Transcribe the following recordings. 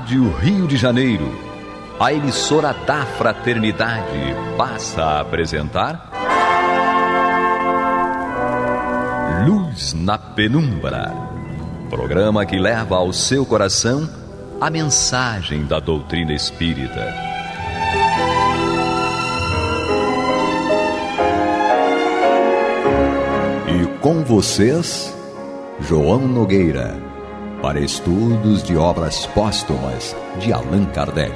Rádio Rio de Janeiro, a emissora da Fraternidade, passa a apresentar Luz na Penumbra, programa que leva ao seu coração a mensagem da doutrina espírita. E com vocês, João Nogueira, para estudos de obras póstumas de Allan Kardec.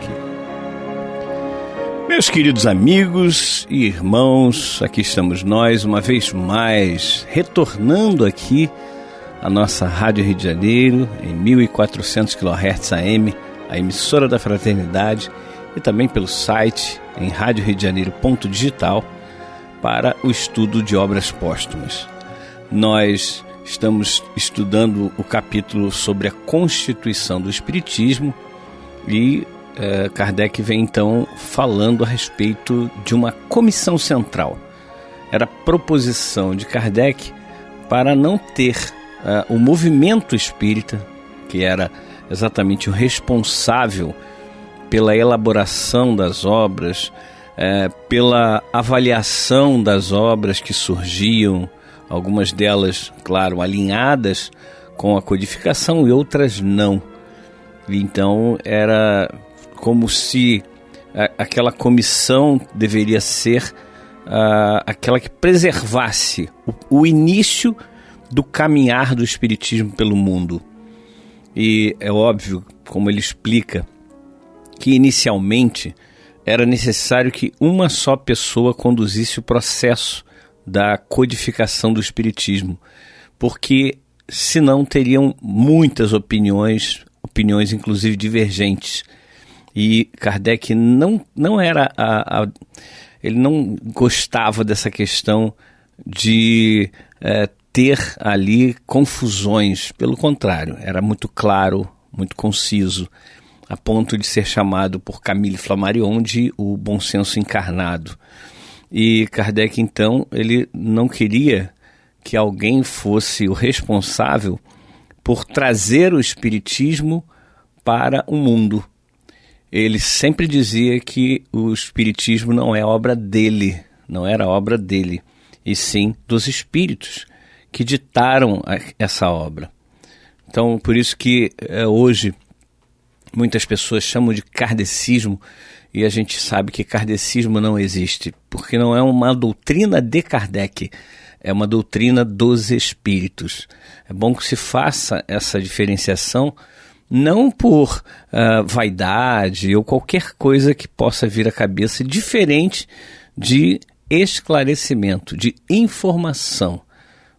Meus queridos amigos e irmãos, aqui estamos nós, uma vez mais, retornando aqui à nossa Rádio Rio de Janeiro, em 1400 kHz AM, a emissora da Fraternidade, e também pelo site, em radioriodejaneiro.digital, para o estudo de obras póstumas. Nós estamos estudando o capítulo sobre a Constituição do Espiritismo e Kardec vem então falando a respeito de uma comissão central. Era a proposição de Kardec para não ter o movimento espírita, que era exatamente o responsável pela elaboração das obras, pela avaliação das obras que surgiam, algumas delas, claro, alinhadas com a codificação e outras não. Então era como se aquela comissão deveria ser aquela que preservasse o início do caminhar do Espiritismo pelo mundo. E é óbvio, como ele explica, que inicialmente era necessário que uma só pessoa conduzisse o processo da codificação do Espiritismo, porque senão teriam muitas opiniões inclusive divergentes. E Kardec não era ele não gostava dessa questão de ter ali confusões, pelo contrário, era muito claro, muito conciso, a ponto de ser chamado por Camille Flammarion de o bom senso encarnado. E Kardec, então, ele não queria que alguém fosse o responsável por trazer o Espiritismo para o mundo. Ele sempre dizia que o Espiritismo não é obra dele, não era obra dele, e sim dos espíritos que ditaram essa obra. Então, por isso que hoje muitas pessoas chamam de kardecismo, e a gente sabe que kardecismo não existe, porque não é uma doutrina de Kardec, é uma doutrina dos espíritos. É bom que se faça essa diferenciação, não por vaidade ou qualquer coisa que possa vir à cabeça diferente de esclarecimento, de informação.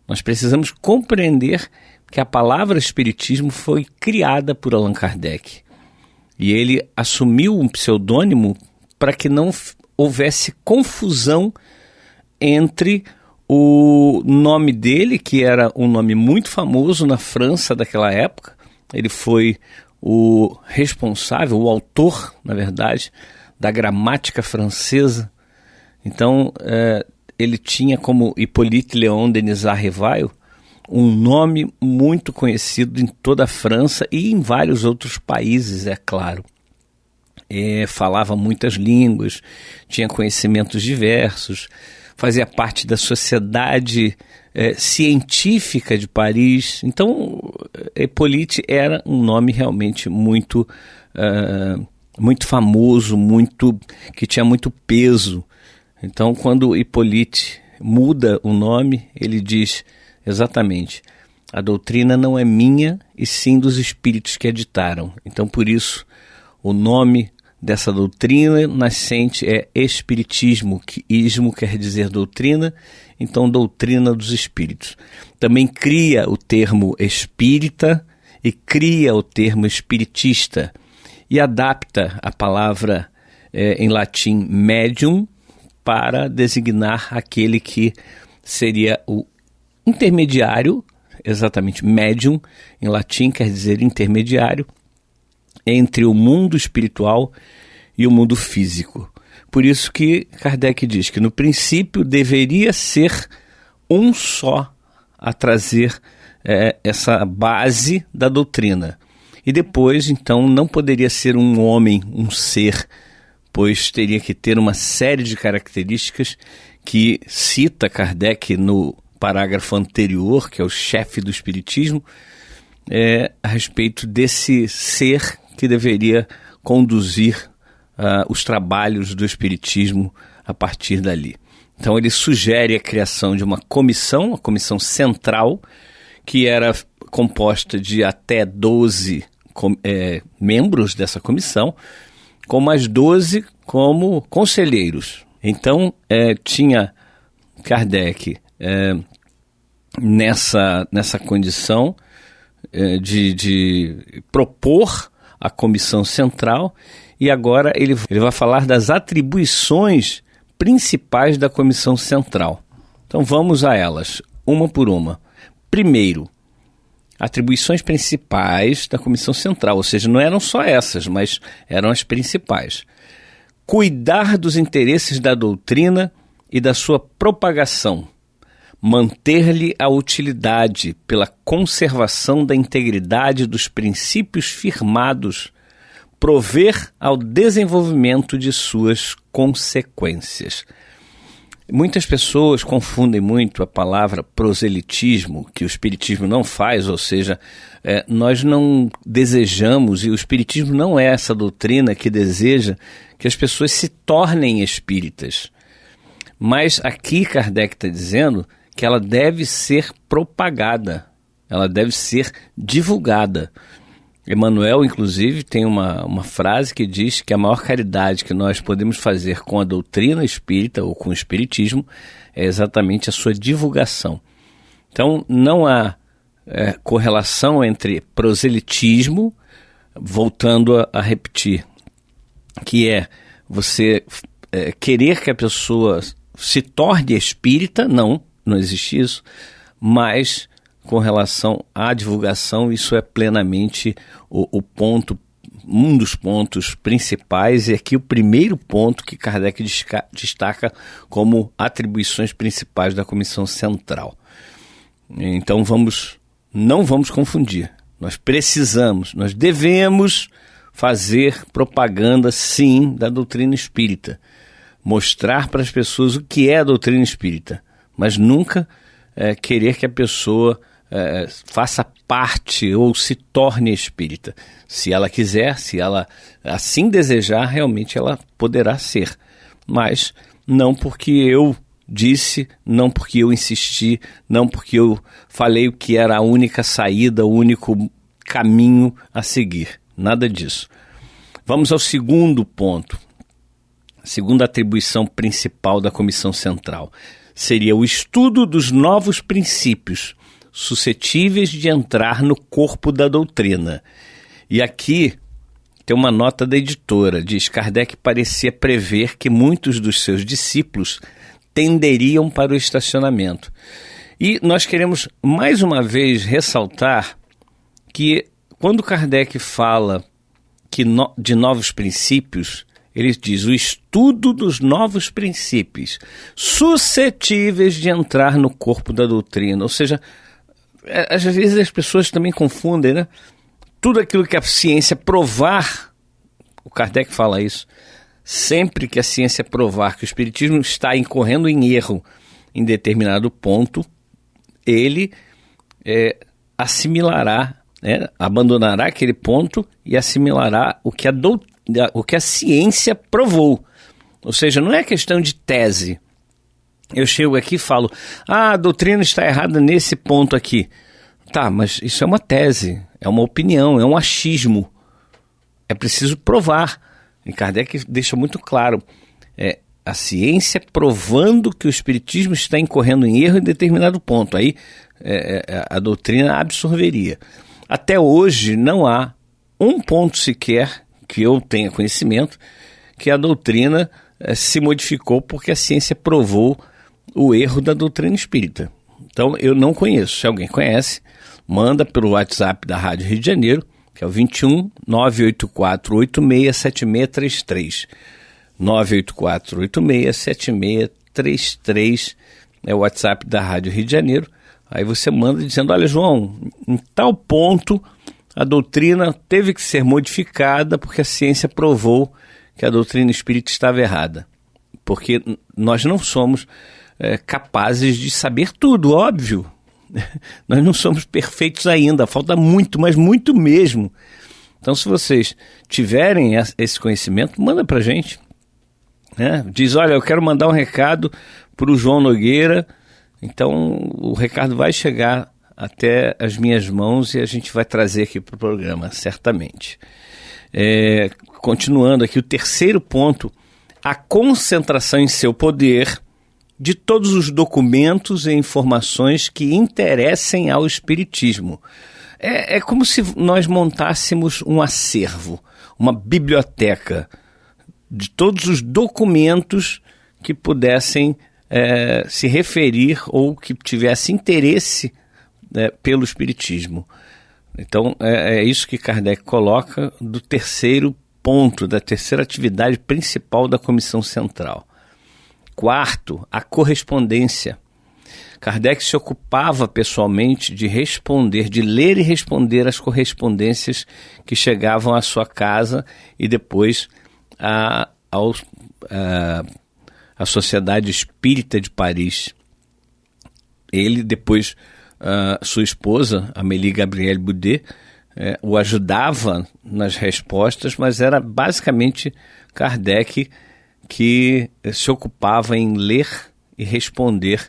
Nós precisamos compreender que a palavra espiritismo foi criada por Allan Kardec. E ele assumiu um pseudônimo para que não houvesse confusão entre o nome dele, que era um nome muito famoso na França daquela época. Ele foi o responsável, o autor, na verdade, da gramática francesa. Então, ele tinha como Hippolyte Léon Denisard Rivail um nome muito conhecido em toda a França e em vários outros países, é claro. Falava muitas línguas, tinha conhecimentos diversos, fazia parte da Sociedade Científica de Paris. Então, Hippolyte era um nome realmente muito famoso, que tinha muito peso. Então, quando Hippolyte muda o nome, ele diz exatamente: a doutrina não é minha, e sim dos espíritos que a ditaram. Então, por isso, o nome dessa doutrina nascente é Espiritismo, que ismo quer dizer doutrina, então doutrina dos espíritos. Também cria o termo espírita e cria o termo espiritista e adapta a palavra em latim medium para designar aquele que seria o intermediário, exatamente medium, em latim quer dizer intermediário, entre o mundo espiritual e o mundo físico. Por isso que Kardec diz que no princípio deveria ser um só a trazer essa base da doutrina. E depois, então, não poderia ser um homem, um ser, pois teria que ter uma série de características que cita Kardec no parágrafo anterior, que é o chefe do Espiritismo, a respeito desse ser que deveria conduzir os trabalhos do Espiritismo a partir dali. Então ele sugere a criação de uma comissão, a comissão central, que era composta de até 12 membros dessa comissão, com mais 12 como conselheiros. Então tinha Kardec nessa condição de propor a comissão central, e agora ele vai falar das atribuições principais da comissão central. Então vamos a elas, uma por uma. Primeiro, atribuições principais da comissão central, ou seja, não eram só essas, mas eram as principais. Cuidar dos interesses da doutrina e da sua propagação, manter-lhe a utilidade pela conservação da integridade dos princípios firmados, prover ao desenvolvimento de suas consequências. Muitas pessoas confundem muito a palavra proselitismo, que o Espiritismo não faz, ou seja, nós não desejamos, e o Espiritismo não é essa doutrina que deseja que as pessoas se tornem espíritas. Mas aqui Kardec está dizendo que ela deve ser propagada, ela deve ser divulgada. Emmanuel, inclusive, tem uma frase que diz que a maior caridade que nós podemos fazer com a doutrina espírita ou com o espiritismo é exatamente a sua divulgação. Então, não há correlação entre proselitismo, voltando a repetir, que é você querer que a pessoa se torne espírita, não existe isso, mas com relação à divulgação, isso é plenamente o ponto, um dos pontos principais, e aqui o primeiro ponto que Kardec destaca como atribuições principais da comissão central. Então não vamos confundir, nós devemos fazer propaganda sim da doutrina espírita, mostrar para as pessoas o que é a doutrina espírita, mas nunca querer que a pessoa faça parte ou se torne espírita. Se ela quiser, se ela assim desejar, realmente ela poderá ser. Mas não porque eu disse, não porque eu insisti, não porque eu falei o que era a única saída, o único caminho a seguir. Nada disso. Vamos ao segundo ponto. A segunda atribuição principal da comissão central seria o estudo dos novos princípios suscetíveis de entrar no corpo da doutrina. E aqui tem uma nota da editora, diz: Kardec parecia prever que muitos dos seus discípulos tenderiam para o estacionamento. E nós queremos mais uma vez ressaltar que quando Kardec fala de novos princípios, ele diz o estudo dos novos princípios suscetíveis de entrar no corpo da doutrina, ou seja, às vezes as pessoas também confundem, né? Tudo aquilo que a ciência provar, o Kardec fala isso, sempre que a ciência provar que o espiritismo está incorrendo em erro em determinado ponto, ele assimilará, abandonará aquele ponto e assimilará o que a ciência provou. Ou seja, não é questão de tese. Eu chego aqui e falo, a doutrina está errada nesse ponto aqui. Tá, mas isso é uma tese, é uma opinião, é um achismo. É preciso provar. E Kardec deixa muito claro, a ciência provando que o espiritismo está incorrendo em erro em determinado ponto. Aí a doutrina absorveria. Até hoje não há um ponto sequer que eu tenha conhecimento que a doutrina se modificou porque a ciência provou o erro da doutrina espírita. Então eu não conheço. Se alguém conhece, manda pelo WhatsApp da Rádio Rio de Janeiro, que é o 21 984 867633. 984 867633 é o WhatsApp da Rádio Rio de Janeiro. Aí você manda dizendo, olha João, em tal ponto a doutrina teve que ser modificada porque a ciência provou que a doutrina espírita estava errada. Porque nós não somos capazes de saber tudo, óbvio. Nós não somos perfeitos ainda, falta muito, mas muito mesmo. Então, se vocês tiverem esse conhecimento, manda pra gente. Diz, olha, eu quero mandar um recado para o João Nogueira. Então, o recado vai chegar até as minhas mãos e a gente vai trazer aqui para o programa, certamente. Continuando aqui, o terceiro ponto, a concentração em seu poder de todos os documentos e informações que interessem ao Espiritismo. É como se nós montássemos um acervo, uma biblioteca de todos os documentos que pudessem se referir ou que tivesse interesse pelo Espiritismo. Então, é isso que Kardec coloca do terceiro ponto, da terceira atividade principal da Comissão Central. Quarto, a correspondência. Kardec se ocupava pessoalmente de responder, de ler e responder as correspondências que chegavam à sua casa e depois à Sociedade Espírita de Paris. Ele, depois, sua esposa, Amélie Gabrielle Boudet, o ajudava nas respostas, mas era basicamente Kardec que se ocupava em ler e responder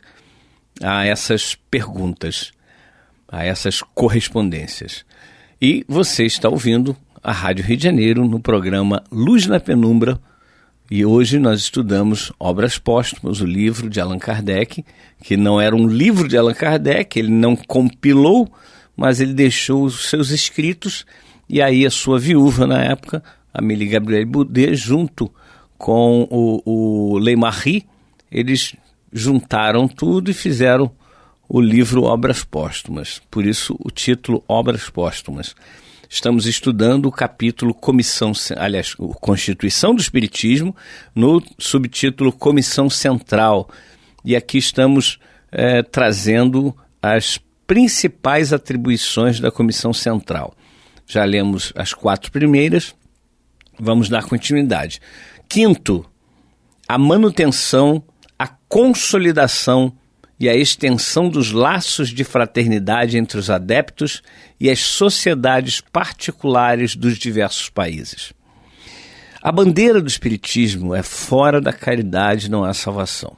a essas perguntas, a essas correspondências. E você está ouvindo a Rádio Rio de Janeiro no programa Luz na Penumbra, e hoje nós estudamos Obras Póstumas, o livro de Allan Kardec, que não era um livro de Allan Kardec, ele não compilou, mas ele deixou os seus escritos, e aí a sua viúva na época, Amélie Gabrielle Boudet, junto com o Leymarie, eles juntaram tudo e fizeram o livro Obras Póstumas. Por isso o Obras Póstumas. Estamos estudando o capítulo Constituição do Espiritismo, no subtítulo Comissão Central. E aqui estamos trazendo as principais atribuições da Comissão Central. Já lemos as 4 primeiras, vamos dar continuidade. Quinto, a manutenção, a consolidação e a extensão dos laços de fraternidade entre os adeptos e as sociedades particulares dos diversos países. A bandeira do Espiritismo é fora da caridade não há salvação.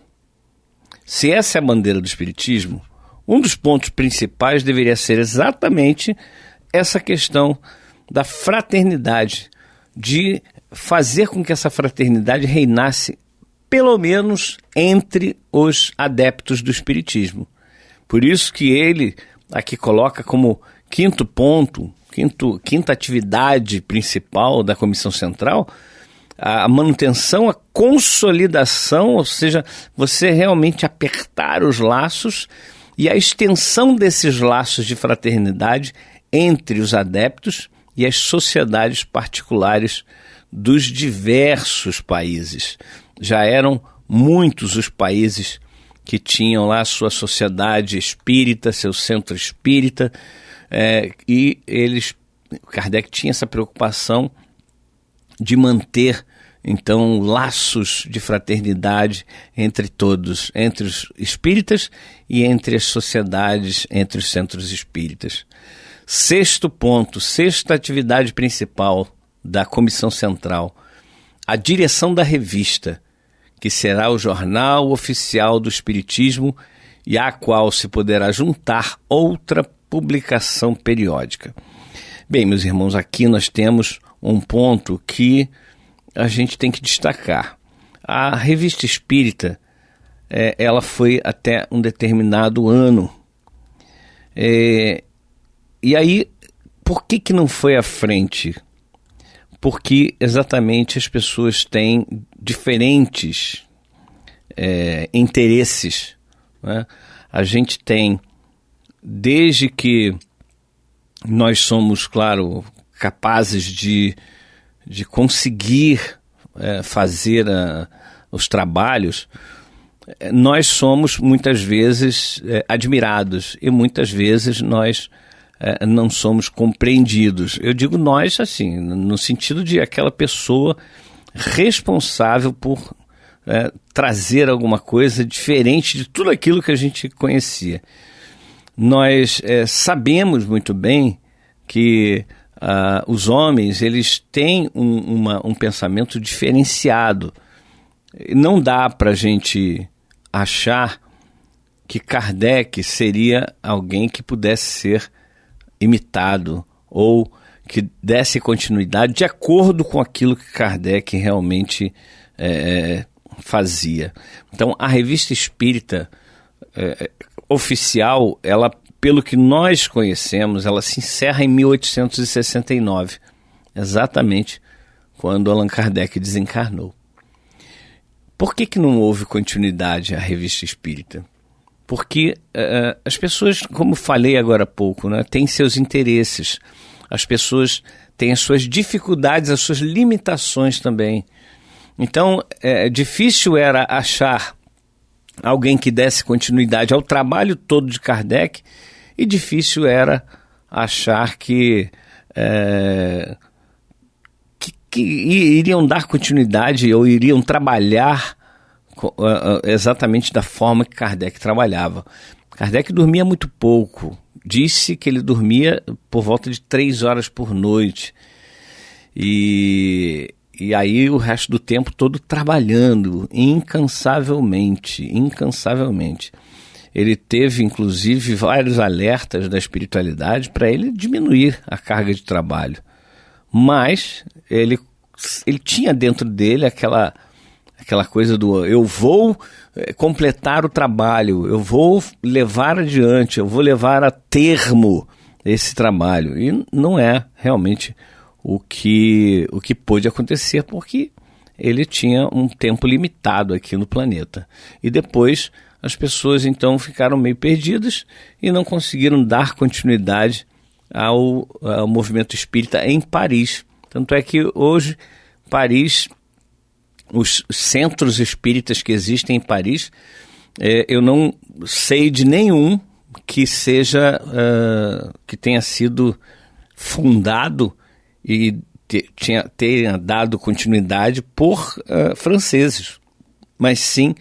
Se essa é a bandeira do Espiritismo, um dos pontos principais deveria ser exatamente essa questão da fraternidade, de fazer com que essa fraternidade reinasse pelo menos entre os adeptos do Espiritismo. Por isso que ele aqui coloca como quinto ponto, quinta atividade principal da Comissão Central, a manutenção, a consolidação, ou seja, você realmente apertar os laços e a extensão desses laços de fraternidade entre os adeptos e as sociedades particulares dos diversos países. Já eram muitos os países que tinham lá sua sociedade espírita, seu centro espírita, e Kardec tinha essa preocupação de manter, então, laços de fraternidade entre todos, entre os espíritas e entre as sociedades, entre os centros espíritas. Sexto ponto, sexta atividade principal da Comissão Central, a direção da revista, que será o jornal oficial do Espiritismo e à qual se poderá juntar outra publicação periódica. Bem, meus irmãos, aqui nós temos um ponto que a gente tem que destacar. A Revista Espírita, ela foi até um determinado ano. E aí, por que não foi à frente? Porque exatamente as pessoas têm diferentes interesses, né? A gente tem, desde que nós somos, claro, capazes de conseguir fazer os trabalhos, nós somos muitas vezes admirados e muitas vezes nós não somos compreendidos. Eu digo nós, assim, no sentido de aquela pessoa responsável por trazer alguma coisa diferente de tudo aquilo que a gente conhecia. Nós sabemos muito bem que os homens, eles têm um pensamento diferenciado. Não dá para a gente achar que Kardec seria alguém que pudesse ser imitado ou que desse continuidade de acordo com aquilo que Kardec realmente fazia. Então, a Revista Espírita oficial, ela, pelo que nós conhecemos, ela se encerra em 1869, exatamente quando Allan Kardec desencarnou. Por que não houve continuidade à Revista Espírita? Porque as pessoas, como falei agora há pouco, né, têm seus interesses, as pessoas têm as suas dificuldades, as suas limitações também. Então, difícil era achar alguém que desse continuidade ao trabalho todo de Kardec, e difícil era achar que iriam dar continuidade ou iriam trabalhar exatamente da forma que Kardec trabalhava. Kardec dormia muito pouco. Disse que ele dormia por volta de 3 horas por noite. E aí o resto do tempo todo trabalhando incansavelmente. Ele teve, inclusive, vários alertas da espiritualidade para ele diminuir a carga de trabalho. Mas ele tinha dentro dele aquela coisa do eu vou completar o trabalho, eu vou levar adiante, eu vou levar a termo esse trabalho. E não é realmente o que pôde acontecer, porque ele tinha um tempo limitado aqui no planeta. E depois as pessoas então ficaram meio perdidas e não conseguiram dar continuidade ao movimento espírita em Paris. Tanto é que hoje Paris, os centros espíritas que existem em Paris, eu não sei de nenhum que tenha sido fundado e tenha dado continuidade por franceses, mas sim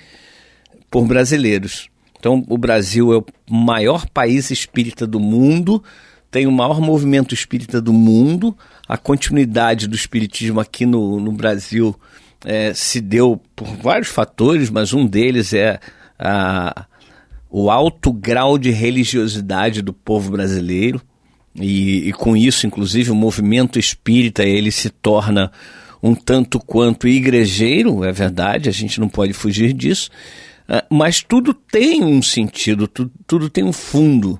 por brasileiros. Então, o Brasil é o maior país espírita do mundo, tem o maior movimento espírita do mundo. A continuidade do espiritismo aqui no Brasil se deu por vários fatores, mas um deles é o alto grau de religiosidade do povo brasileiro, e com isso, inclusive, o movimento espírita ele se torna um tanto quanto igrejeiro, é verdade, a gente não pode fugir disso, mas tudo tem um sentido, tudo tem um fundo.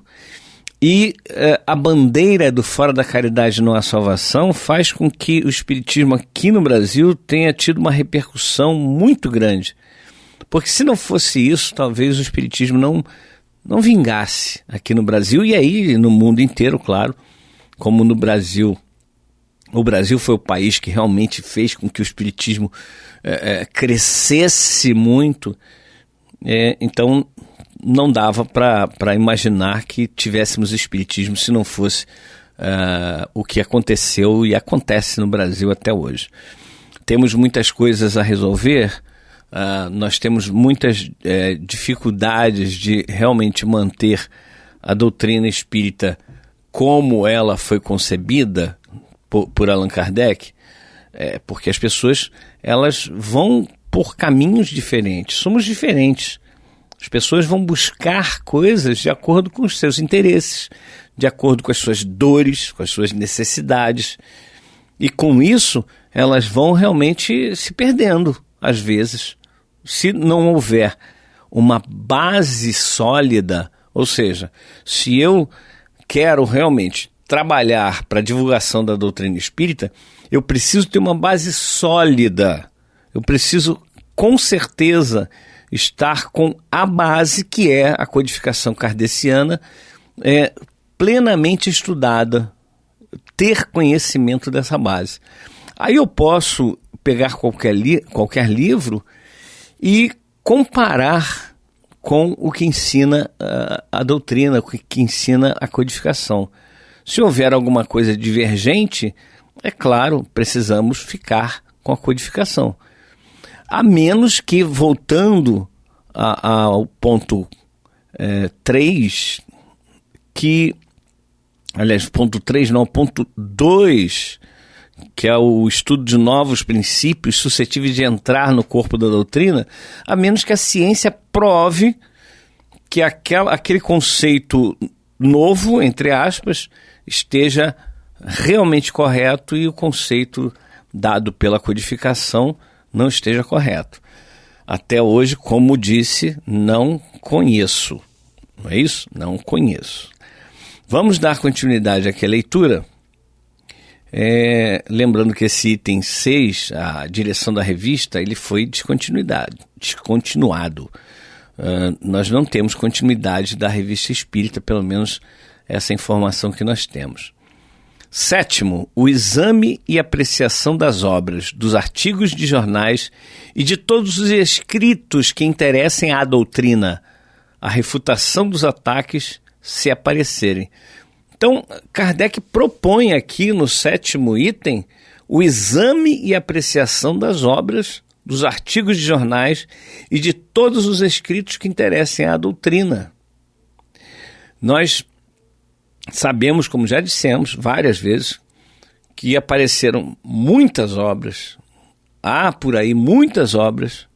E a bandeira do Fora da Caridade Não Há Salvação faz com que o espiritismo aqui no Brasil tenha tido uma repercussão muito grande. Porque se não fosse isso, talvez o espiritismo não vingasse aqui no Brasil, e aí no mundo inteiro, claro, como no Brasil. O Brasil foi o país que realmente fez com que o espiritismo crescesse muito, então não dava para imaginar que tivéssemos espiritismo se não fosse o que aconteceu e acontece no Brasil até hoje. Temos muitas coisas a resolver, nós temos muitas dificuldades de realmente manter a doutrina espírita como ela foi concebida por Allan Kardec, porque as pessoas elas vão por caminhos diferentes, somos diferentes. As pessoas vão buscar coisas de acordo com os seus interesses, de acordo com as suas dores, com as suas necessidades. E com isso, elas vão realmente se perdendo, às vezes. Se não houver uma base sólida, ou seja, se eu quero realmente trabalhar para a divulgação da doutrina espírita, eu preciso ter uma base sólida. Eu preciso, com certeza, estar com a base que é a codificação kardeciana plenamente estudada, ter conhecimento dessa base. Aí eu posso pegar qualquer livro e comparar com o que ensina a doutrina, o que ensina a codificação. Se houver alguma coisa divergente, é claro, precisamos ficar com a codificação. A menos que, voltando ao ponto 3, ponto 3 não, ponto 2, que é o estudo de novos princípios suscetíveis de entrar no corpo da doutrina, a menos que a ciência prove que aquele conceito novo, entre aspas, esteja realmente correto e o conceito dado pela codificação não esteja correto. Até hoje, como disse, não conheço. Não é isso? Não conheço. Vamos dar continuidade aqui à leitura. Lembrando que esse item 6, a direção da revista, ele foi descontinuado. Nós não temos continuidade da Revista Espírita, pelo menos essa informação que nós temos. 7º, o exame e apreciação das obras, dos artigos de jornais e de todos os escritos que interessem à doutrina, a refutação dos ataques, se aparecerem. Então, Kardec propõe aqui no 7º item o exame e apreciação das obras, dos artigos de jornais e de todos os escritos que interessem à doutrina. Nós sabemos, como já dissemos várias vezes, que apareceram muitas obras, há por aí muitas obras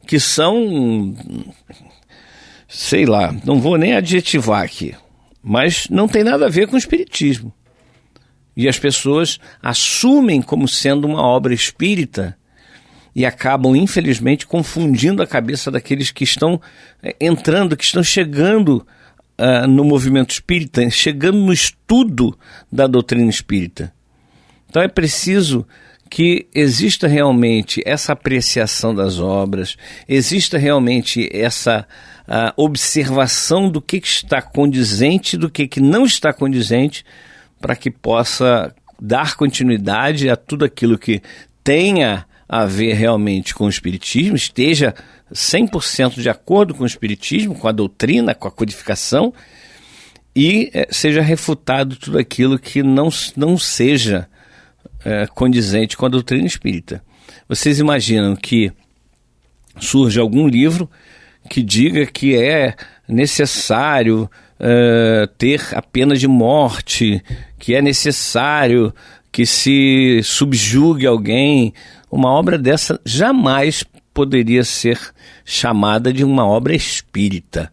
que são, sei lá, não vou nem adjetivar aqui, mas não tem nada a ver com o espiritismo. E as pessoas assumem como sendo uma obra espírita e acabam, infelizmente, confundindo a cabeça daqueles que estão entrando, que estão chegando no movimento espírita, chegando no estudo da doutrina espírita. Então é preciso que exista realmente essa apreciação das obras, exista realmente essa observação do que está condizente, do que não está condizente, para que possa dar continuidade a tudo aquilo que tenha a ver realmente com o espiritismo, esteja 100% de acordo com o espiritismo, com a doutrina, com a codificação, e seja refutado tudo aquilo que não seja condizente com a doutrina espírita. Vocês imaginam que surge algum livro que diga que é necessário ter a pena de morte, que é necessário que se subjugue alguém? Uma obra dessa jamais poderia ser chamada de uma obra espírita,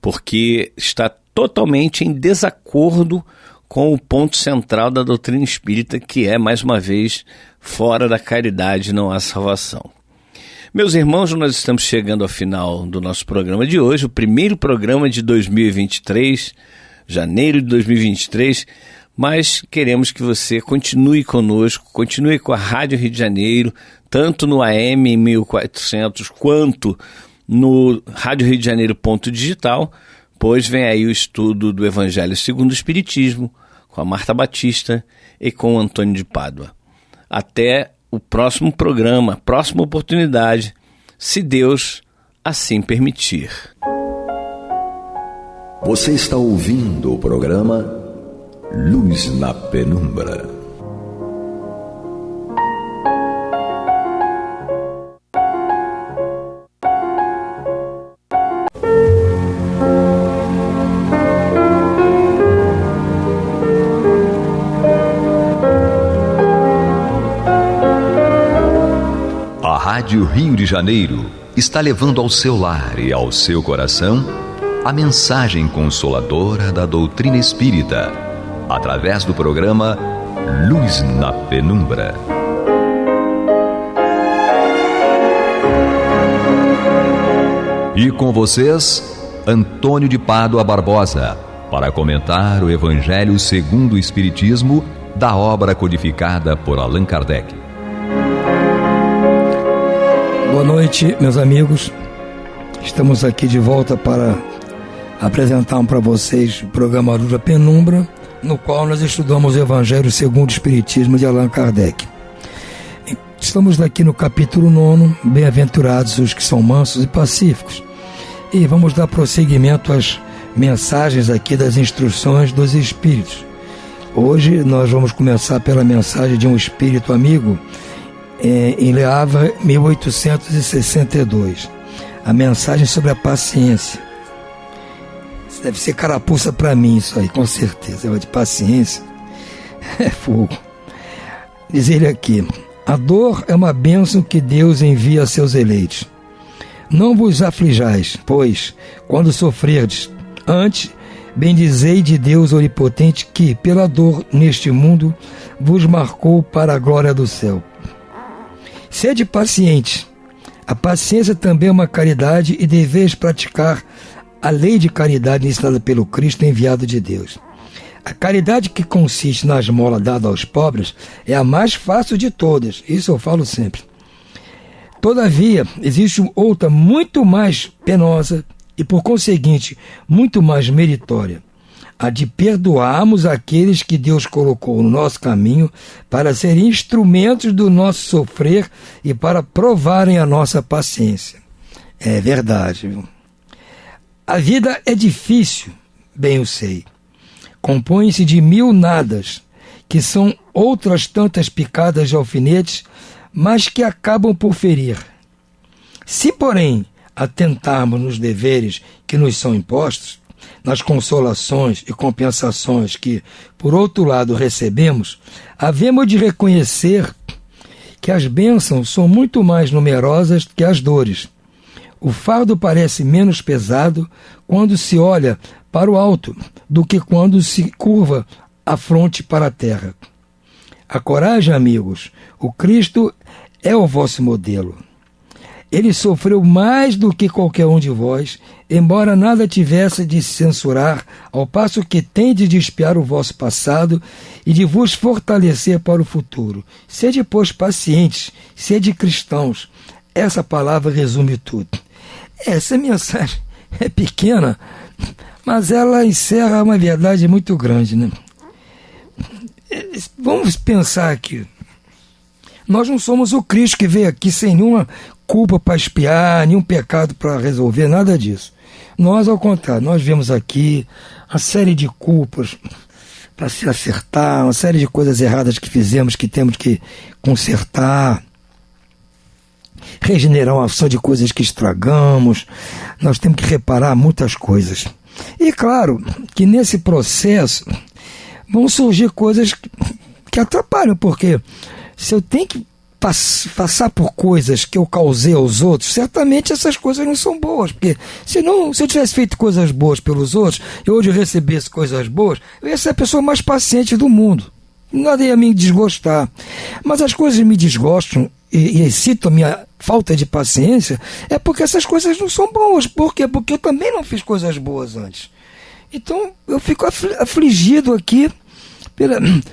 porque está totalmente em desacordo com o ponto central da doutrina espírita, que é, mais uma vez, fora da caridade não há salvação. Meus irmãos, nós estamos chegando ao final do nosso programa de hoje, o primeiro programa de 2023, janeiro de 2023, mas queremos que você continue conosco, continue com a Rádio Rio de Janeiro, tanto no AM 1400 quanto no Rádio Rio de Janeiro .digital, pois vem aí o estudo do Evangelho segundo o Espiritismo, com a Marta Batista e com o Antônio de Pádua. Até o próximo programa, próxima oportunidade, se Deus assim permitir. Você está ouvindo o programa Luz na Penumbra. A Rádio Rio de Janeiro está levando ao seu lar e ao seu coração a mensagem consoladora da doutrina espírita, através do programa Luz na Penumbra. E com vocês, Antônio de Pádua Barbosa, para comentar o Evangelho segundo o Espiritismo, da obra codificada por Allan Kardec. Boa noite, meus amigos. Estamos aqui de volta para apresentar para vocês o programa Luz na Penumbra, no qual nós estudamos o Evangelho segundo o Espiritismo de Allan Kardec. Estamos aqui no capítulo 9, Bem-aventurados os que são mansos e pacíficos. E vamos dar prosseguimento às mensagens aqui das instruções dos Espíritos. Hoje nós vamos começar pela mensagem de um espírito amigo em Le Havre, 1862. A mensagem sobre a paciência. Isso deve ser carapuça para mim, isso aí, com certeza. De paciência é fogo. Diz ele aqui: a dor é uma bênção que Deus envia a seus eleitos. Não vos aflijais, pois, quando sofrerdes, antes bendizei de Deus onipotente que, pela dor neste mundo, vos marcou para a glória do céu. Sede pacientes. A paciência também é uma caridade e deveis praticar a lei de caridade ensinada pelo Cristo enviado de Deus. A caridade que consiste na esmola dada aos pobres é a mais fácil de todas, isso eu falo sempre. Todavia, existe outra muito mais penosa e, por conseguinte, muito mais meritória, a de perdoarmos aqueles que Deus colocou no nosso caminho para serem instrumentos do nosso sofrer e para provarem a nossa paciência. É verdade, viu? A vida é difícil, bem eu sei. Compõe-se de 1000 nadas, que são outras tantas picadas de alfinetes, mas que acabam por ferir. Se, porém, atentarmos nos deveres que nos são impostos, nas consolações e compensações que, por outro lado, recebemos, havemos de reconhecer que as bênçãos são muito mais numerosas que as dores. O fardo parece menos pesado quando se olha para o alto do que quando se curva a fronte para a terra. A coragem, amigos, o Cristo é o vosso modelo. Ele sofreu mais do que qualquer um de vós, embora nada tivesse de censurar, ao passo que tende de espiar o vosso passado e de vos fortalecer para o futuro. Sede, pois, pacientes, sede cristãos. Essa palavra resume tudo. Essa mensagem é pequena, mas ela encerra uma verdade muito grande, né? Vamos pensar aqui. Nós não somos o Cristo que veio aqui sem nenhuma culpa para expiar, nenhum pecado para resolver, nada disso. Nós, ao contrário, nós viemos aqui uma série de culpas para se acertar, uma série de coisas erradas que fizemos, que temos que consertar, regenerar uma ação de coisas que estragamos. Nós temos que reparar muitas coisas. E claro que nesse processo vão surgir coisas que atrapalham, porque se eu tenho que passar por coisas que eu causei aos outros, certamente essas coisas não são boas, porque se eu tivesse feito coisas boas pelos outros e hoje eu recebesse coisas boas, eu ia ser a pessoa mais paciente do mundo. Nada ia me desgostar. Mas as coisas me desgostam e excitam a minha falta de paciência, é porque essas coisas não são boas. Por quê? Porque eu também não fiz coisas boas antes. Então eu fico afligido aqui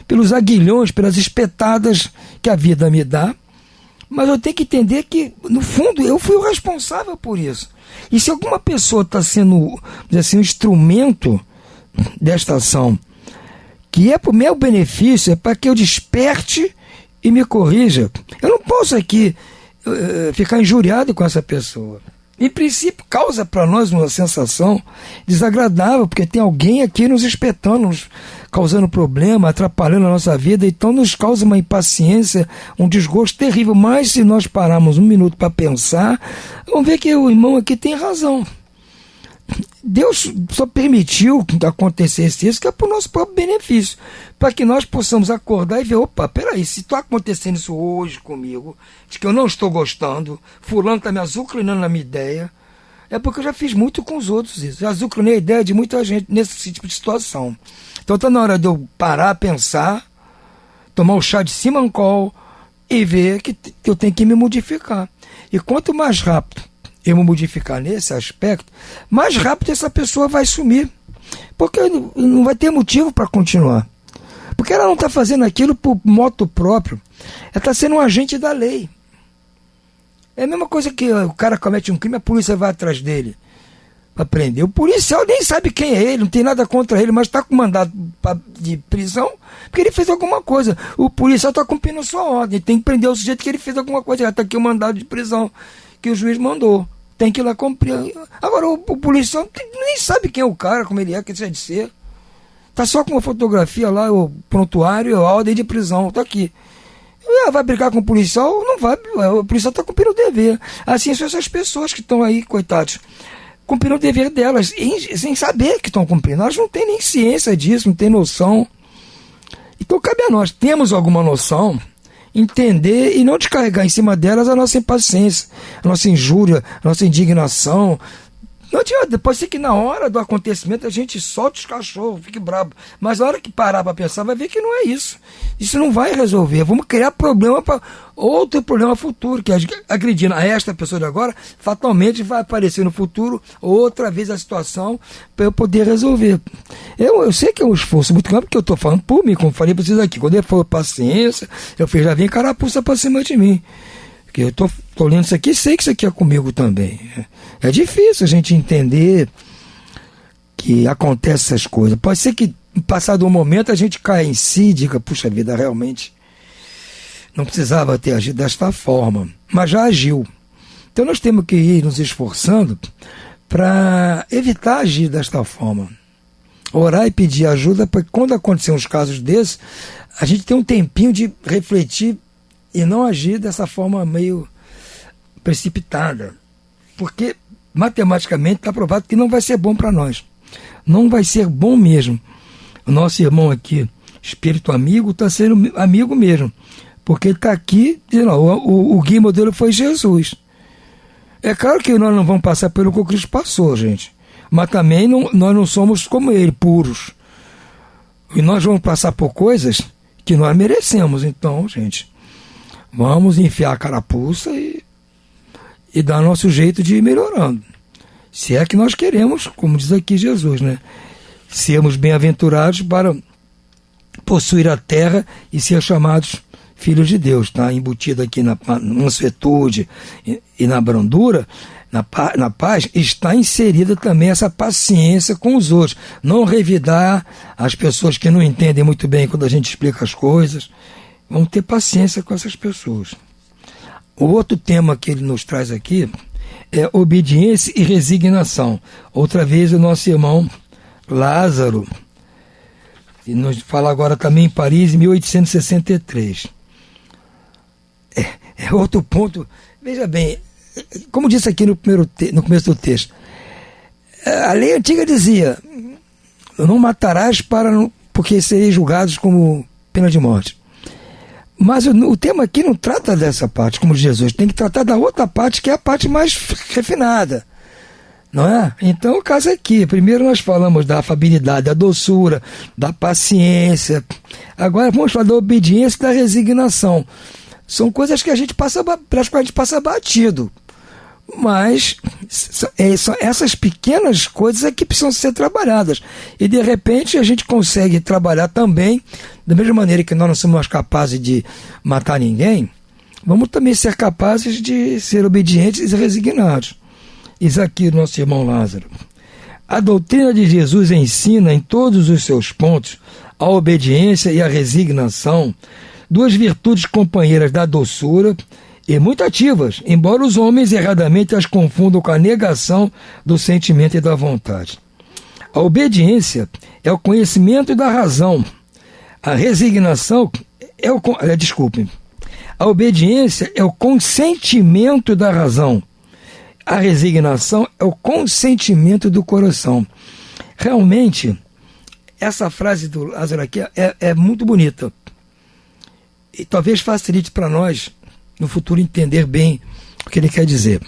pelos aguilhões, pelas espetadas que a vida me dá, mas eu tenho que entender que, no fundo, eu fui o responsável por isso. E se alguma pessoa está sendo, assim, um instrumento desta ação, que é para o meu benefício, é para que eu desperte e me corrija, eu não posso aqui ficar injuriado com essa pessoa. Em princípio, causa para nós uma sensação desagradável, porque tem alguém aqui nos espetando, nos causando problema, atrapalhando a nossa vida, então nos causa uma impaciência, um desgosto terrível. Mas se nós pararmos um minuto para pensar, vamos ver que o irmão aqui tem razão. Deus só permitiu que acontecesse isso, que é para o nosso próprio benefício, para que nós possamos acordar e ver, opa, peraí, se está acontecendo isso hoje comigo, de que eu não estou gostando, fulano está me azucrinando na minha ideia, é porque eu já fiz muito com os outros isso, já azucrinei a ideia de muita gente nesse tipo de situação. Então está na hora de eu parar, pensar, tomar o chá de Simancol e ver que eu tenho que me modificar. E quanto mais rápido eu me modificar nesse aspecto, mais rápido essa pessoa vai sumir, porque não vai ter motivo para continuar, porque ela não está fazendo aquilo por moto próprio, ela está sendo um agente da lei. É a mesma coisa que o cara comete um crime, a polícia vai atrás dele para prender. O policial nem sabe quem é ele, não tem nada contra ele, mas está com mandado de prisão porque ele fez alguma coisa. O policial está cumprindo a sua ordem, tem que prender o sujeito que ele fez alguma coisa, já está aqui o mandado de prisão que o juiz mandou, tem que ir lá cumprir. Agora o policial nem sabe quem é o cara, como ele é, que ele é de ser. Está só com uma fotografia lá, o prontuário, a ordem de prisão, está aqui. Vai brigar com o policial? Não vai, o policial está cumprindo o dever. Assim são essas pessoas que estão aí, coitados, cumprindo o dever delas, sem saber que estão cumprindo. Elas não têm nem ciência disso, não têm noção. Então cabe a nós, temos alguma noção, entender e não descarregar em cima delas a nossa impaciência, a nossa injúria, a nossa indignação. Não adianta, pode ser que na hora do acontecimento a gente solte os cachorros, fique brabo. Mas na hora que parar para pensar, vai ver que não é isso. Isso não vai resolver. Vamos criar problema para outro problema futuro, que agredindo a esta pessoa de agora, fatalmente vai aparecer no futuro outra vez a situação para eu poder resolver. Eu sei que é um esforço muito grande, porque eu estou falando por mim, como falei para vocês aqui. Quando ele falou paciência, eu falei, já vem carapuça para cima de mim. Porque eu tô lendo isso aqui e sei que isso aqui é comigo também. É difícil a gente entender que acontece essas coisas. Pode ser que, passado um momento, a gente caia em si e diga, puxa vida, realmente não precisava ter agido desta forma. Mas já agiu. Então nós temos que ir nos esforçando para evitar agir desta forma. Orar e pedir ajuda para que quando acontecer uns casos desses, a gente tenha um tempinho de refletir e não agir dessa forma meio precipitada. Porque, matematicamente, está provado que não vai ser bom para nós. Não vai ser bom mesmo. O nosso irmão aqui, espírito amigo, está sendo amigo mesmo. Porque ele está aqui dizendo, o guia modelo foi Jesus. É claro que nós não vamos passar pelo que o Cristo passou, gente. Mas também nós não somos como ele, puros. E nós vamos passar por coisas que nós merecemos. Então, gente, vamos enfiar a carapuça e dar nosso jeito de ir melhorando. Se é que nós queremos, como diz aqui Jesus, né? Sermos bem-aventurados para possuir a terra e ser chamados filhos de Deus. Está embutido aqui na mansuetude e na brandura, na paz, está inserida também essa paciência com os outros. Não revidar as pessoas que não entendem muito bem quando a gente explica as coisas. Vamos ter paciência com essas pessoas. O outro tema que ele nos traz aqui é obediência e resignação. Outra vez o nosso irmão Lázaro, que nos fala agora também em Paris, em 1863. É outro ponto. Veja bem, como disse aqui no começo do texto, a lei antiga dizia, não matarás porque sereis julgados como pena de morte. Mas o tema aqui não trata dessa parte, como Jesus. Tem que tratar da outra parte, que é a parte mais refinada. Não é? Então, o caso é aqui. Primeiro nós falamos da afabilidade, da doçura, da paciência. Agora vamos falar da obediência e da resignação. São coisas que a gente passa, pelas quais a gente passa batido. Mas são essas pequenas coisas é que precisam ser trabalhadas. E de repente a gente consegue trabalhar também, da mesma maneira que nós não somos capazes de matar ninguém, vamos também ser capazes de ser obedientes e resignados. Isso aqui, nosso irmão Lázaro. A doutrina de Jesus ensina em todos os seus pontos a obediência e a resignação, duas virtudes companheiras da doçura e muito ativas, embora os homens erradamente as confundam com a negação do sentimento e da vontade. A obediência é o conhecimento da razão. A resignação é a obediência é o consentimento da razão. A resignação é o consentimento do coração. Realmente, essa frase do Lázaro aqui é muito bonita. E talvez facilite para nós, no futuro, entender bem o que ele quer dizer.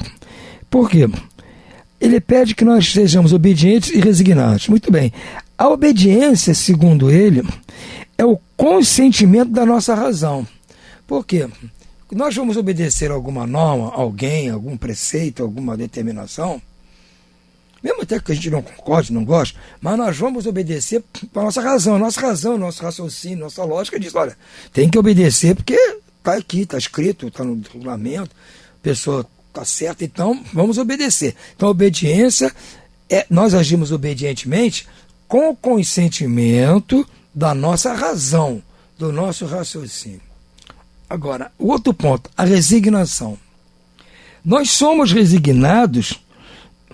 Por quê? Ele pede que nós sejamos obedientes e resignados. Muito bem. A obediência, segundo ele, é o consentimento da nossa razão. Por quê? Nós vamos obedecer a alguma norma, alguém, algum preceito, alguma determinação, mesmo até que a gente não concorde, não goste, mas nós vamos obedecer para a nossa razão. Nosso raciocínio, nossa lógica diz, olha, tem que obedecer porque está aqui, está escrito, está no regulamento, a pessoa está certa, então vamos obedecer. Então a obediência, nós agimos obedientemente com o consentimento da nossa razão, do nosso raciocínio. Agora, o outro ponto, a resignação. Nós somos resignados,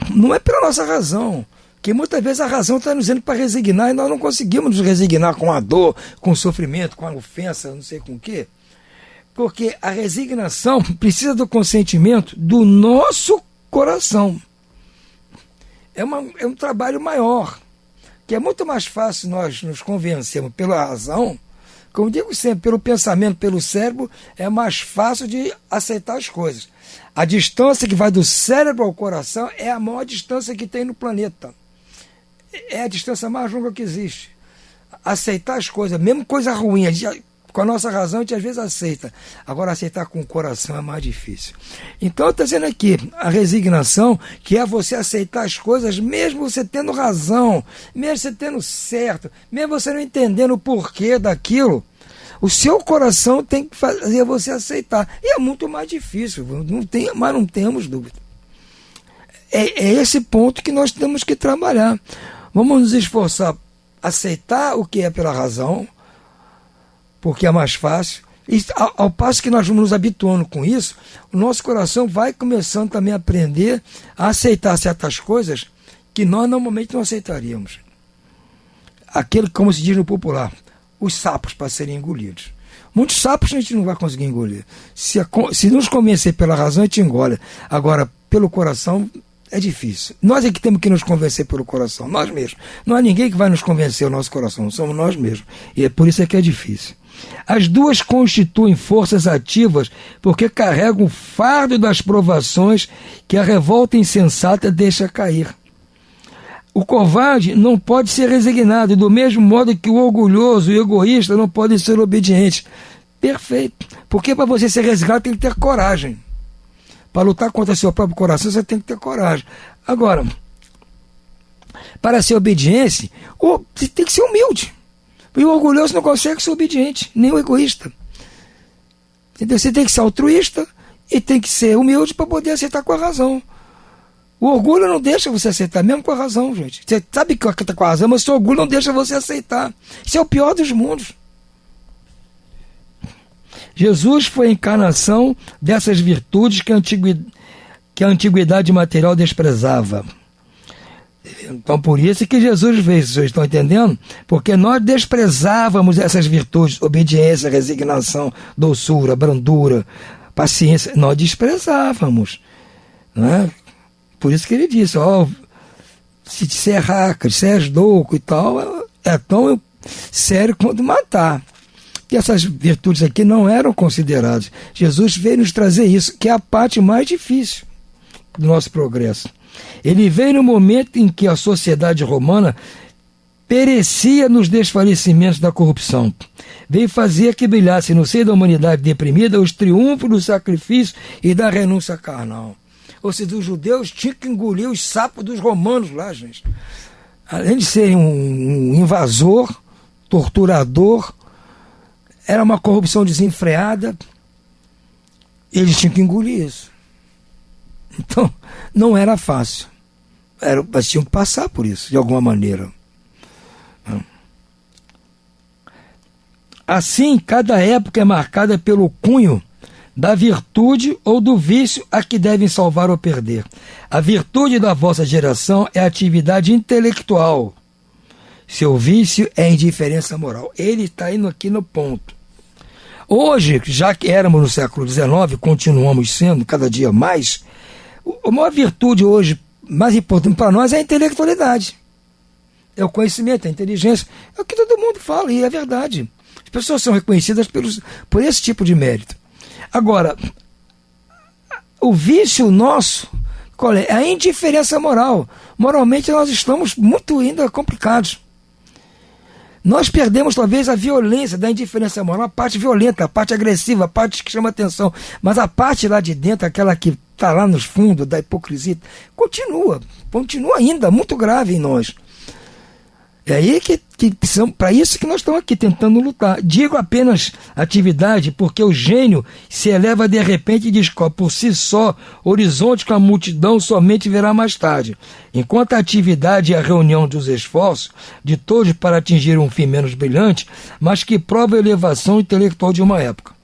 não é pela nossa razão, Que muitas vezes a razão está nos dizendo para resignar e nós não conseguimos nos resignar com a dor, com o sofrimento, com a ofensa, não sei com o quê. Porque a resignação precisa do consentimento do nosso coração. É um trabalho maior, que é muito mais fácil nós nos convencermos pela razão. Como digo sempre, pelo pensamento, pelo cérebro, é mais fácil de aceitar as coisas. A distância que vai do cérebro ao coração é a maior distância que tem no planeta. É a distância mais longa que existe. Aceitar as coisas, mesmo coisa ruim, com a nossa razão a gente às vezes aceita. Agora aceitar com o coração é mais difícil. Então está dizendo aqui, a resignação, que é você aceitar as coisas, mesmo você tendo razão, mesmo você tendo certo, mesmo você não entendendo o porquê daquilo, o seu coração tem que fazer você aceitar. E é muito mais difícil, mas não temos dúvida. É esse ponto que nós temos que trabalhar. Vamos nos esforçar a aceitar o que é pela razão, porque é mais fácil. E ao passo que nós vamos nos habituando com isso, o nosso coração vai começando também a aprender a aceitar certas coisas que nós normalmente não aceitaríamos. Aquele, como se diz no popular, os sapos para serem engolidos. Muitos sapos a gente não vai conseguir engolir. Se nos convencer pela razão, a gente engole. Agora, pelo coração, é difícil. Nós é que temos que nos convencer pelo coração, nós mesmos. Não há ninguém que vai nos convencer o nosso coração, somos nós mesmos. E é por isso que é difícil. As duas constituem forças ativas porque carregam o fardo das provações que a revolta insensata deixa cair. O covarde não pode ser resignado, do mesmo modo que o orgulhoso e o egoísta não podem ser obedientes. Perfeito. Porque para você ser resignado tem que ter coragem. Para lutar contra seu próprio coração, você tem que ter coragem. Agora, para ser obediente, você tem que ser humilde. E o orgulhoso não consegue ser obediente, nem o egoísta. Entendeu? Você tem que ser altruísta e tem que ser humilde para poder aceitar com a razão. O orgulho não deixa você aceitar, mesmo com a razão, gente. Você sabe que está com a razão, mas o seu orgulho não deixa você aceitar. Isso é o pior dos mundos. Jesus foi a encarnação dessas virtudes que a antiguidade material desprezava. Então, por isso que Jesus fez, vocês estão entendendo? Porque nós desprezávamos essas virtudes, obediência, resignação, doçura, brandura, paciência, nós desprezávamos. Não é? Por isso que ele disse, se você é raca, se és louco e tal, é tão sério quanto matar. Que essas virtudes aqui não eram consideradas. Jesus veio nos trazer isso, que é a parte mais difícil do nosso progresso. Ele veio no momento em que a sociedade romana perecia nos desfalecimentos da corrupção. Veio fazer que brilhasse no seio da humanidade deprimida os triunfos do sacrifício e da renúncia carnal. Ou seja, os judeus tinham que engolir os sapos dos romanos lá, gente. Além de serem um invasor, torturador, era uma corrupção desenfreada, eles tinham que engolir isso. Então, não era fácil. Mas tinham que passar por isso, de alguma maneira. Assim, cada época é marcada pelo cunho da virtude ou do vício a que devem salvar ou perder. A virtude da vossa geração é a atividade intelectual. Seu vício é a indiferença moral. Ele está indo aqui no ponto. Hoje, já que éramos no século XIX, continuamos sendo cada dia mais, a maior virtude hoje, mais importante para nós, é a intelectualidade. É o conhecimento, a inteligência. É o que todo mundo fala, e é verdade. As pessoas são reconhecidas por esse tipo de mérito. Agora, o vício nosso, qual é? É a indiferença moral. Moralmente nós estamos muito ainda complicados. Nós perdemos talvez a violência da indiferença moral, a parte violenta, a parte agressiva, a parte que chama atenção. Mas a parte lá de dentro, aquela que está lá nos fundos da hipocrisia, continua ainda muito grave em nós. É aí que para isso que nós estamos aqui tentando lutar. Digo apenas atividade porque o gênio se eleva de repente e descobre por si só horizonte que a multidão somente verá mais tarde. Enquanto a atividade é a reunião dos esforços de todos para atingir um fim menos brilhante, mas que prova a elevação intelectual de uma época.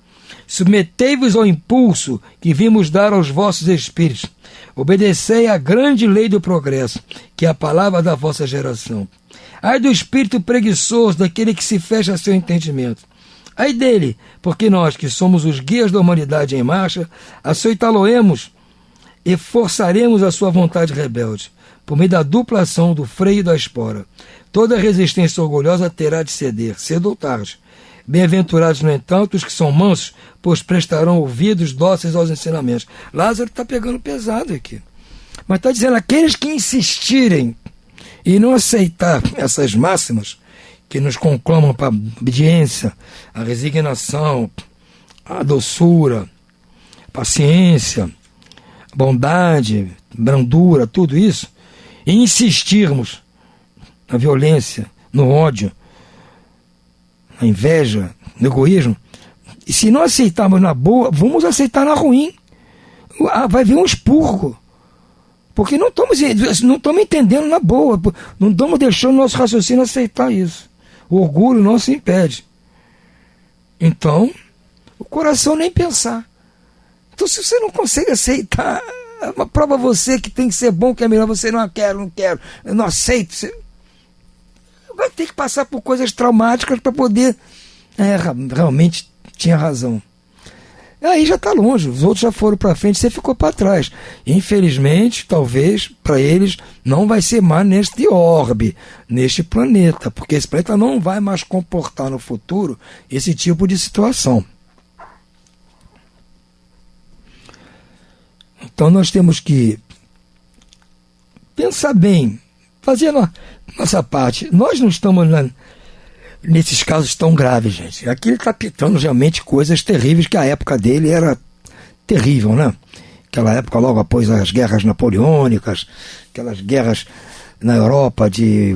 submetei-vos ao impulso que vimos dar aos vossos espíritos. Obedecei à grande lei do progresso, que é a palavra da vossa geração. Ai do espírito preguiçoso, daquele que se fecha a seu entendimento. Ai dele, porque nós, que somos os guias da humanidade em marcha, açoitá-lo-emos e forçaremos a sua vontade rebelde, por meio da dupla ação do freio e da espora. Toda resistência orgulhosa terá de ceder, cedo ou tarde. Bem-aventurados, no entanto, os que são mansos, pois prestarão ouvidos dóceis aos ensinamentos. Lázaro está pegando pesado aqui. Mas está dizendo, aqueles que insistirem e não aceitar essas máximas que nos conclamam para a obediência, a resignação, a doçura, a paciência, a bondade, brandura, tudo isso, e insistirmos na violência, no ódio, na inveja, no egoísmo, e se não aceitarmos na boa, vamos aceitar na ruim. Vai vir um expurgo. Porque não estamos entendendo na boa, não estamos deixando o nosso raciocínio aceitar isso. O orgulho não se impede. Então, o coração nem pensar. Então, se você não consegue aceitar, prova você que tem que ser bom, que é melhor, você não quero, eu não aceito. Você vai ter que passar por coisas traumáticas para poder... realmente tinha razão. Aí já está longe, os outros já foram para frente, você ficou para trás. Infelizmente, talvez, para eles, não vai ser mais neste orbe, neste planeta, porque esse planeta não vai mais comportar no futuro esse tipo de situação. Então nós temos que pensar bem, fazer a nossa parte. Nós não estamos nesses casos tão graves, gente. Aqui ele está pitando realmente coisas terríveis, que a época dele era terrível, né? Aquela época logo após as guerras napoleônicas, aquelas guerras na Europa de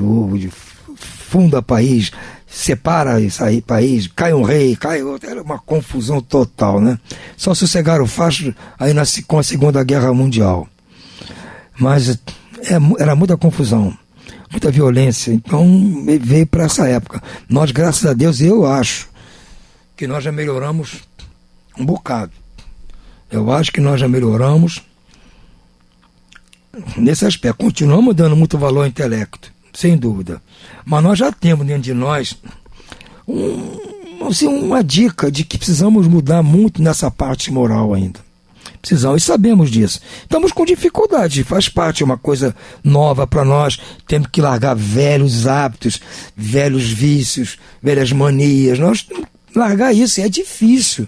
funda país, separa e sai país, cai um rei, cai outro, era uma confusão total, né? Só sossegaram o facho aí com a Segunda Guerra Mundial. Mas era muita confusão, muita violência, então veio para essa época. Nós, graças a Deus, eu acho que nós já melhoramos um bocado. Eu acho que nós já melhoramos nesse aspecto. Continuamos dando muito valor ao intelecto, sem dúvida. Mas nós já temos dentro de nós uma dica de que precisamos mudar muito nessa parte moral ainda. Precisamos, e sabemos disso. Estamos com dificuldade, faz parte, é uma coisa nova para nós. Temos que largar velhos hábitos, velhos vícios, velhas manias. Nós largar isso, é difícil.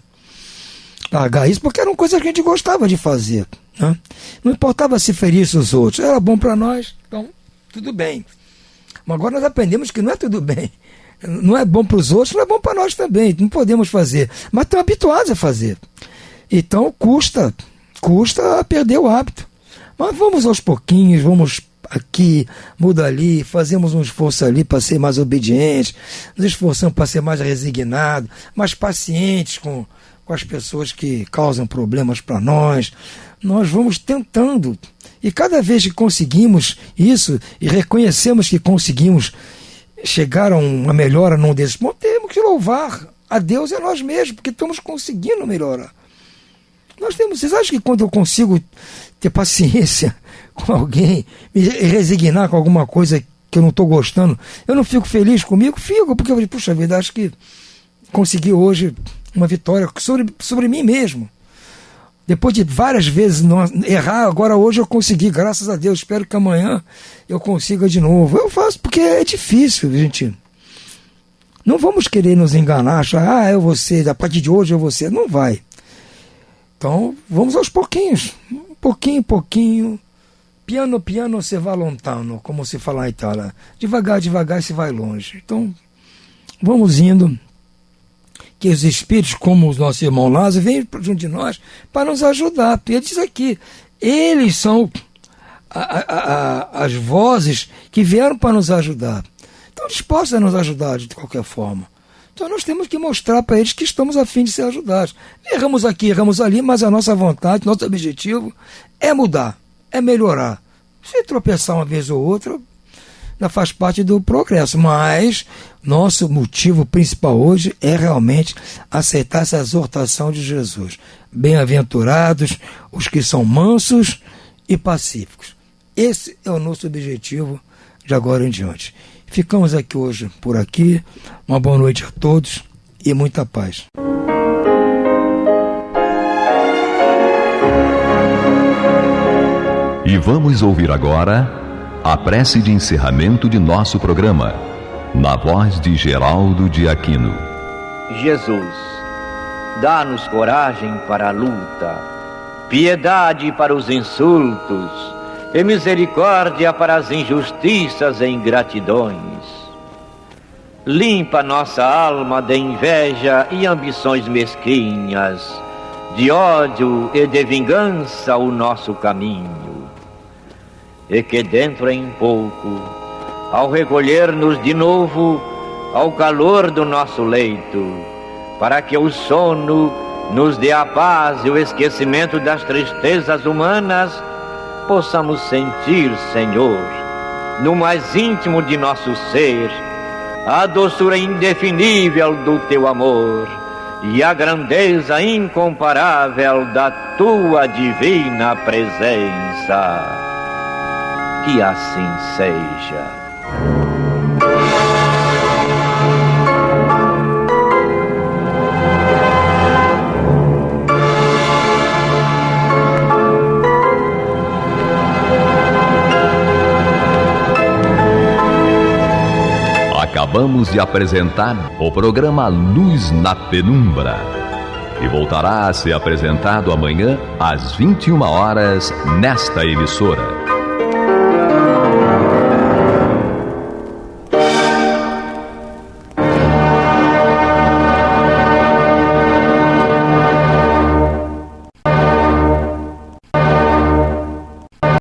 Largar isso porque eram coisas que a gente gostava de fazer, né? Não importava se ferisse os outros, era bom para nós, então tudo bem. Mas agora nós aprendemos que não é tudo bem. Não é bom para os outros, não é bom para nós também. Não podemos fazer, mas estamos habituados a fazer. Então custa a perder o hábito. Mas vamos aos pouquinhos, vamos aqui, muda ali, fazemos um esforço ali para ser mais obedientes, nos esforçamos para ser mais resignados, mais pacientes com as pessoas que causam problemas para nós. Nós vamos tentando. E cada vez que conseguimos isso e reconhecemos que conseguimos chegar a uma melhora num desses pontos, temos que louvar a Deus e a nós mesmos, porque estamos conseguindo melhorar. Vocês acham que quando eu consigo ter paciência com alguém, me resignar com alguma coisa que eu não estou gostando, eu não fico feliz comigo? Fico, porque eu falei, puxa vida, acho que consegui hoje uma vitória sobre mim mesmo. Depois de várias vezes errar, agora hoje eu consegui, graças a Deus. Espero que amanhã eu consiga de novo. Eu faço porque é difícil, gente. Não vamos querer nos enganar, achar, eu vou ser, a partir de hoje eu vou ser. Não vai. Então, vamos aos pouquinhos. Pouquinho. Piano, piano se va lontano, como se fala na Itália. Devagar, devagar se vai longe. Então, vamos indo. Que os espíritos, como os nossos irmãos Lázaro, vêm junto de nós para nos ajudar. Porque ele diz aqui, eles são as vozes que vieram para nos ajudar. Estão dispostos a nos ajudar de qualquer forma. Então nós temos que mostrar para eles que estamos a fim de ser ajudados. Erramos aqui, erramos ali, mas a nossa vontade, nosso objetivo é mudar, é melhorar. Se tropeçar uma vez ou outra, faz parte do progresso, mas nosso motivo principal hoje é realmente aceitar essa exortação de Jesus. Bem-aventurados os que são mansos e pacíficos. Esse é o nosso objetivo de agora em diante. Ficamos aqui hoje por aqui. Uma boa noite a todos e muita paz. E vamos ouvir agora a prece de encerramento de nosso programa, na voz de Geraldo de Aquino. Jesus, dá-nos coragem para a luta, piedade para os insultos e misericórdia para as injustiças e ingratidões. Limpa nossa alma de inveja e ambições mesquinhas, de ódio e de vingança o nosso caminho. E que dentro em pouco, ao recolher-nos de novo ao calor do nosso leito, para que o sono nos dê a paz e o esquecimento das tristezas humanas, possamos sentir, Senhor, no mais íntimo de nosso ser, a doçura indefinível do Teu amor e a grandeza incomparável da Tua divina presença. Que assim seja. Acabamos de apresentar o programa Luz na Penumbra, que voltará a ser apresentado amanhã às 21 horas nesta emissora.